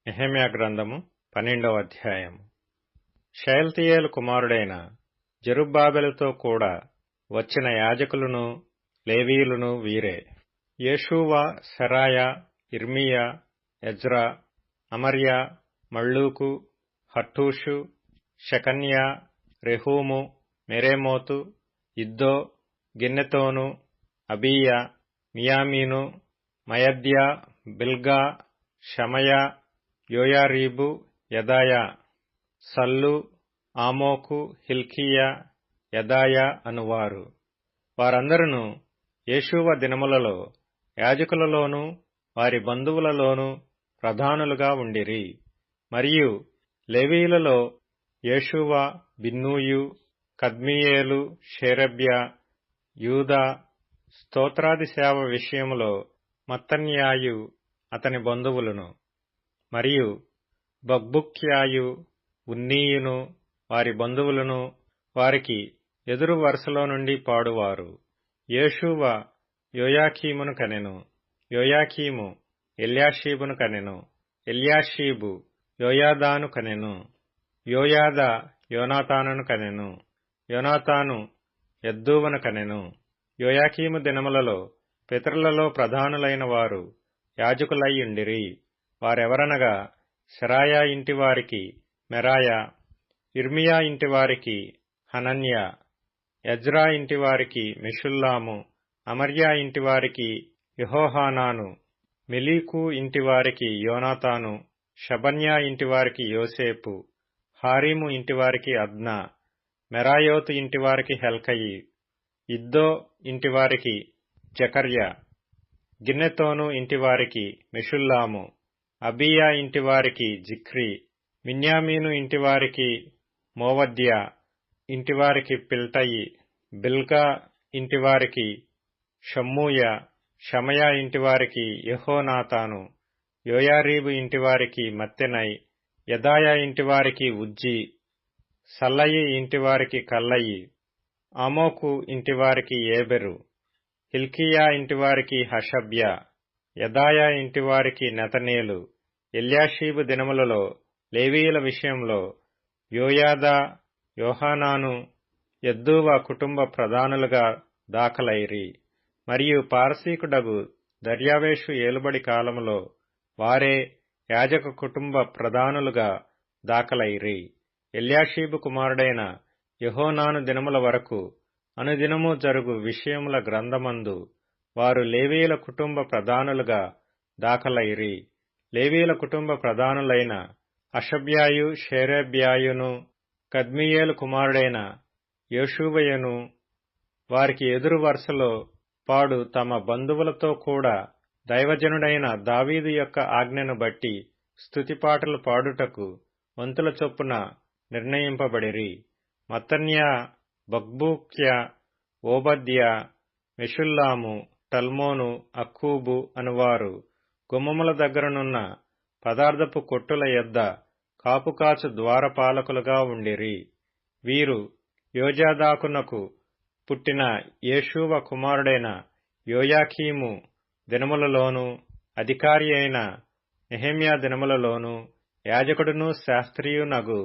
నెహెమ్యా గ్రంథము 12వ అధ్యాయము. షయల్తీయేలు కుమారుడైన జెరుబ్బాబెలుతో కూడా వచ్చిన యాజకులను లేవీయులను వీరే: యేషూవ, సెరాయా, ఇర్మీయా, ఎజ్రా, అమర్యా, మల్లూకు, హట్టూషు, షెకన్యా, రెహూము, మెరేమోతు, ఇద్దో, గిన్నెతోను, అబీయా, మియామీను, మయద్యా, బిల్గా, షమయా, యోయారీబు, యెదాయా, సల్లు, ఆమోకు, హిల్కీయా, యెదాయా అనువారు. వారందరును యేషూవ దినములలో యాజకులలోనూ వారి బంధువులలోనూ ప్రధానులుగా ఉండిరి. మరియు లేవీయులలో యేషూవ, బిన్నూయు, కద్మీయేలు, షేరెబ్యా, యూదా, స్తోత్రాది సేవ విషయములో మత్తన్యాయు అతని బంధువులను, మరియు బక్బుక్యాయు, ఉన్నీయును వారి బంధువులను వారికి ఎదురు వరుసలో నుండి పాడువారు. యేషూవ యోయాకీమును కనెను. యోయాకీము ఎల్యాషీబును కనెను. ఎల్యాషీబు యోయాదాను కనెను. యోయాదా యోనాతానును కనెను. యోనాతాను యద్దూవను కనెను. యోయాకీము దినములలో పితరులలో ప్రధానులైన వారు యాజకులయ్యుండిరి. వారెవరనగా సెరాయా ఇంటివారికి మెరాయా, ఇర్మియా ఇంటివారికి హనన్యా, ఎజ్రా ఇంటివారికి మెషుల్లాము, అమర్యా ఇంటివారికి యెహోహానాను, మెలీకు ఇంటివారికి యోనాతాను, షబన్యా ఇంటివారికి యోసేపు, హారీము ఇంటివారికి అద్నా, మెరాయోతు ఇంటివారికి హెల్కయి, ఇద్దో ఇంటివారికి జకర్యా, గిన్నెతోను ఇంటివారికి మెషుల్లాము, అబీయా ఇంటివారికి జిక్రీ, Miniamin ఇంటివారికి మోవద్యా, ఇంటివారికి పిల్టయి, బిల్గా ఇంటివారికి షమ్మూయా, షమయా ఇంటివారికి యెహోనాతాను, యోయారీబు ఇంటివారికి మత్తెనై, Jedaiah ఇంటివారికి Uzzi, సల్లయి ఇంటివారికి కల్లయి, ఆమోకు ఇంటివారికి ఏబెరు, Hilkiah ఇంటివారికి హషబ్యా, Jedaiah ఇంటివారికి నెతనేలు. Eliashib దినములలో లేవీయుల విషయంలో యోయాదా, యోహానాను, యద్దూవ కుటుంబ ప్రధానులుగా దాఖలైరి. మరియు పారసీకుడగు దర్యావేషు ఏలుబడి కాలములో వారే యాజక కుటుంబ ప్రధానులుగా దాఖలైరి. ఎల్యాషీబు కుమారుడైన యెహోనాను దినముల వరకు అనుదినము జరుగు విషయముల గ్రంథమందు వారు లేవీయుల కుటుంబ ప్రధానులుగా దాఖలైరి. లేవీయుల కుటుంబ ప్రధానులైన హషబ్యాయు, షేరేబ్యాయును, కద్మీయేలు కుమారుడైన యేషూవయును వారికి ఎదురు వరుసలో పాడు తమ బంధువులతో కూడా దైవజనుడైన దావీదు యొక్క ఆజ్ఞను బట్టి స్తుతిపాటలు పాడుటకు వంతుల చొప్పున నిర్ణయింపబడిరి. మత్తన్యా, బక్బూక్యా, ఓబద్యా, మెషుల్లాము, టల్మోను, అక్కూబు అనువారు గుమ్మముల దగ్గరనున్న పదార్థపు కొట్టుల యొద్ద కాపుకాచు ద్వారపాలకులుగా ఉండిరి. వీరు యోజాదాకునకు పుట్టిన యేషూవ కుమారుడైన యోయాకీము దినములలోనూ అధికారి అయిన నెహెమ్యా దినములలోనూ యాజకుడును శాస్త్రియునగు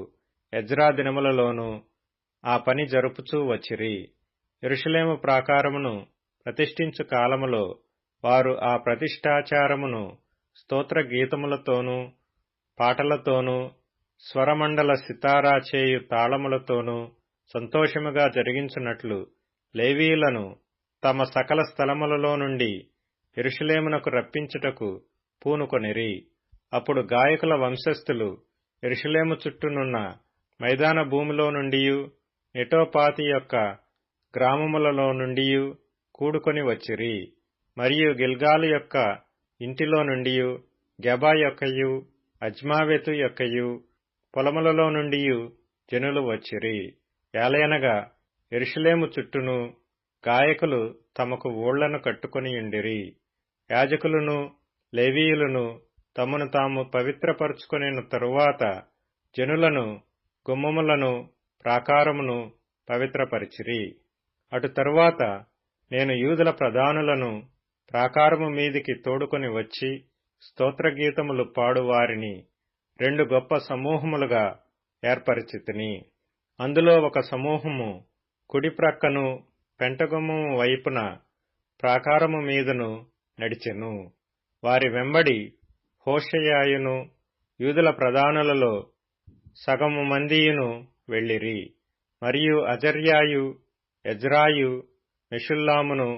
ఎజ్రా దినములలోనూ ఆ పని జరుపుచూ వచ్చిరి. యెరూషలేము ప్రాకారమును ప్రతిష్ఠించు కాలములో వారు ఆ ప్రతిష్ఠాచారమును స్తోత్ర గీతములతోనూ పాటలతోనూ స్వరమండల సితారా చేయు తాళములతోనూ సంతోషముగా జరిగించున్నట్లు లేవీయులను తమ సకల స్థలములలో నుండి యెరూషలేమునకు రప్పించుటకు పూనుకొనిరి. అప్పుడు గాయకుల వంశస్థులు యెరూషలేము చుట్టూనున్న మైదాన భూమిలో నుండియు నెటోపాతి యొక్క గ్రామములలో నుండియు కూడుకొని వచ్చిరి. మరియు గిల్గాలు యొక్క ఇంటిలో నుండియు, గెబా యొక్కయు, అజ్మావెతు యొక్కయు పొలములలో నుండియు జనులు వచ్చిరి. ఏలయనగా యెరూషలేము చుట్టూను గాయకులు తమకు ఊళ్లను కట్టుకొనియుండిరి. యాజకులను లేవీయులను తమను తాము పవిత్రపరుచుకొనిన తరువాత జనులను, గుమ్మములను, ప్రాకారమును పవిత్రపరిచిరి. అటు తరువాత నేను యూదుల ప్రధానులను ప్రాకారము మీదికి తోడుకొని వచ్చి స్తోత్రగీతములు పాడు వారిని 2 గొప్ప సమూహములుగా ఏర్పరిచితిని. అందులో ఒక సమూహము కుడి ప్రక్కను పెంటగుమ్మము వైపున ప్రాకారము మీదను నడిచెను. వారి వెంబడి హోషేయయును యూదుల ప్రధానులలో సగము మందియును వెళ్ళిరి. మరియు అజర్యాయు, ఎజ్రాయు, మెషుల్లామును,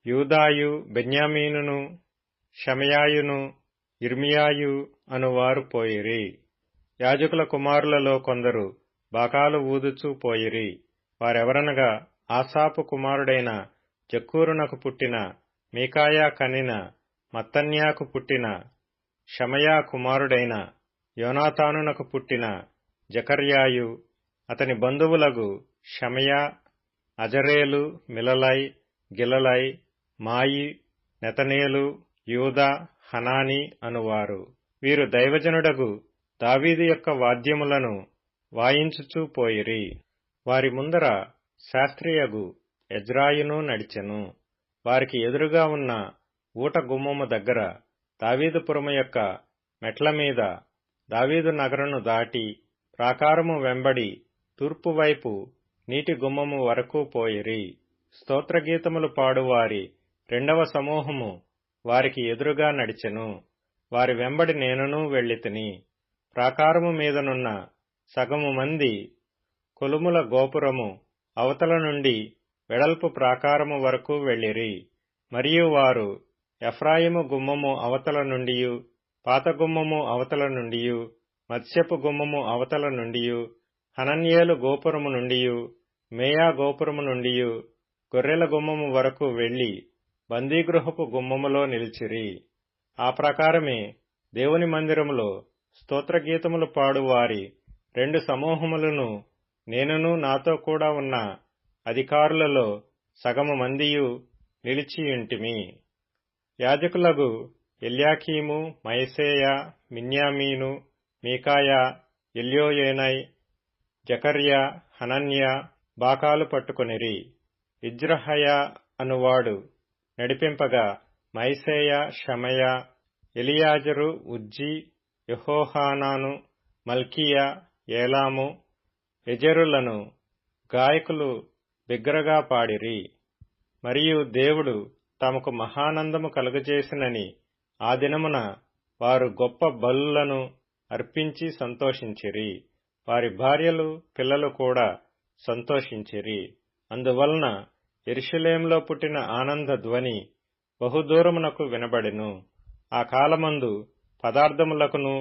యూదాయు, బెన్యామీనును, షమయాయును, ఇర్మియాయు అనువారు పోయిరి. యాజకుల కుమారులలో కొందరు బాకాలు ఊదుచూ పోయిరి. వారెవరనగా ఆసాపు కుమారుడైన జక్కూరునకు పుట్టిన మీకాయా కనిన మత్తన్యాకు పుట్టిన షమయా కుమారుడైన యోనాతానునకు పుట్టిన జకర్యాయు, అతని బంధువులగు షమయా, అజరేలు, మిలలై, గిలలై, మాయి, నెతనేలు, యూదా, హనాని అనువారు. వీరు దైవజనుడగు దావీదు యొక్క వాద్యములను వాయించుచూ పోయిరి. వారి ముందర శాస్త్రియగు ఎజ్రాయును నడిచెను. వారికి ఎదురుగా ఉన్న ఊట గుమ్మము దగ్గర దావీదుపురము యొక్క మెట్ల మీద దావీదు నగరును దాటి ప్రాకారము వెంబడి తూర్పువైపు నీటి గుమ్మము వరకు పోయిరి. స్తోత్రగీతములు పాడువారి 2వ సమూహము వారికి ఎదురుగా నడిచెను. వారి వెంబడి నేనును వెళ్ళితిని. ప్రాకారము మీదనున్న సగము మంది కొలుముల గోపురము అవతల నుండి వెడల్పు ప్రాకారము వరకు వెళ్ళిరి. మరియు వారు ఎఫ్రాయిము గుమ్మము అవతల నుండియు, పాత గుమ్మము అవతల నుండియు, మత్స్యపు గుమ్మము అవతల నుండియు, హనన్యేలు గోపురము నుండియు, మేయా గోపురము నుండియు, గొర్రెల గుమ్మము వరకు వెళ్లి బందీగృహపు గుమ్మములో నిలిచిరి. ఆ ప్రకారమే దేవుని మందిరములో స్తోత్రగీతములు పాడువారి 2 సమూహములను నేనును నాతో కూడా ఉన్న అధికారులలో సగము మందియు నిలిచియుంటిమి. యాజకులగు ఎల్యాకీము, మయసేయా, మిన్యామీను, మీకాయా, ఎల్యోయేనై, జకర్యా, హనన్యా బాకాలు పట్టుకొనిరి. ఇజ్రహయా అనువాడు నడిపింపగా మయసేయా, షమయా, ఎలియాజరు, ఉజ్జీ, యెహోహానాను, మల్కీయా, ఏలాము, ఎజెరులను గాయకులు బిగ్గరగా పాడిరి. మరియు దేవుడు తమకు మహానందము కలుగజేసినని ఆ దినమున వారు గొప్ప బలులను అర్పించి సంతోషించిరి. వారి భార్యలు, పిల్లలు కూడా సంతోషించిరి. అందువలన యెరూషలేములో పుట్టిన ఆనంద ధ్వని బహుదూరమునకు వినబడెను. ఆ కాలమందు పదార్థములకును,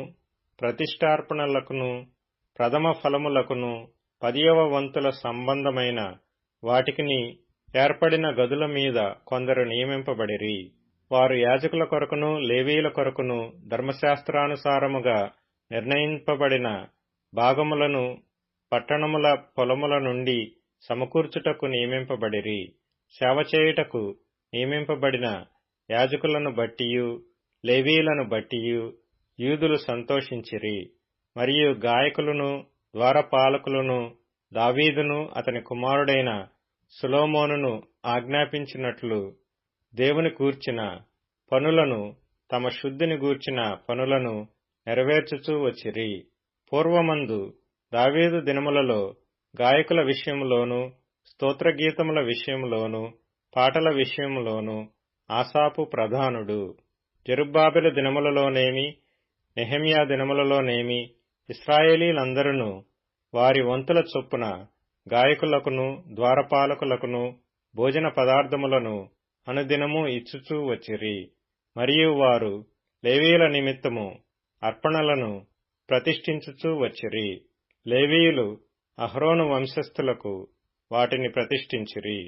ప్రతిష్ఠార్పణలకును, ప్రథమ ఫలములకును, 10వ వంతుల సంబంధమైన వాటికిని ఏర్పడిన గదుల మీద కొందరు నియమింపబడిరి. వారు యాజకుల కొరకును, లేవీయుల కొరకును ధర్మశాస్త్రానుసారముగా నిర్ణయింపబడిన భాగములను పట్టణముల పొలముల నుండి సమకూర్చుటకు నియమింపబడిరి. సేవ చేయుటకు నియమింపబడిన యాజకులను బట్టియు, లేవీయులను బట్టియు యూదులు సంతోషించిరి. మరియు గాయకులను, ద్వారపాలకులను దావీదును అతని కుమారుడైన సొలొమోనును ఆజ్ఞాపించినట్లు దేవుని గూర్చిన పనులను, తమ శుద్ధిని గూర్చిన పనులను నెరవేర్చుచూ వచ్చిరి. పూర్వమందు దావీదు దినములలో గాయకుల విషయములోను, స్తోత్రగీతముల విషయములోను, పాటల విషయములోను ఆసాపు ప్రధానుడు. జెరుబ్బాబెలు దినములలోనేమి, నెహెమ్యా దినములలోనేమి ఇశ్రాయేలీలందరూ వారి వంతుల చొప్పున గాయకులకును, ద్వారపాలకులకును భోజన పదార్థములను అనుదినము ఇచ్చుచూ వచ్చిరి. మరియు వారు లేవీయుల నిమిత్తము అర్పణలను ప్రతిష్ఠించుచూ వచ్చిరి. లేవీయులు అహరోను వంశస్థులకు వాటిని ప్రతిష్ఠించిరి.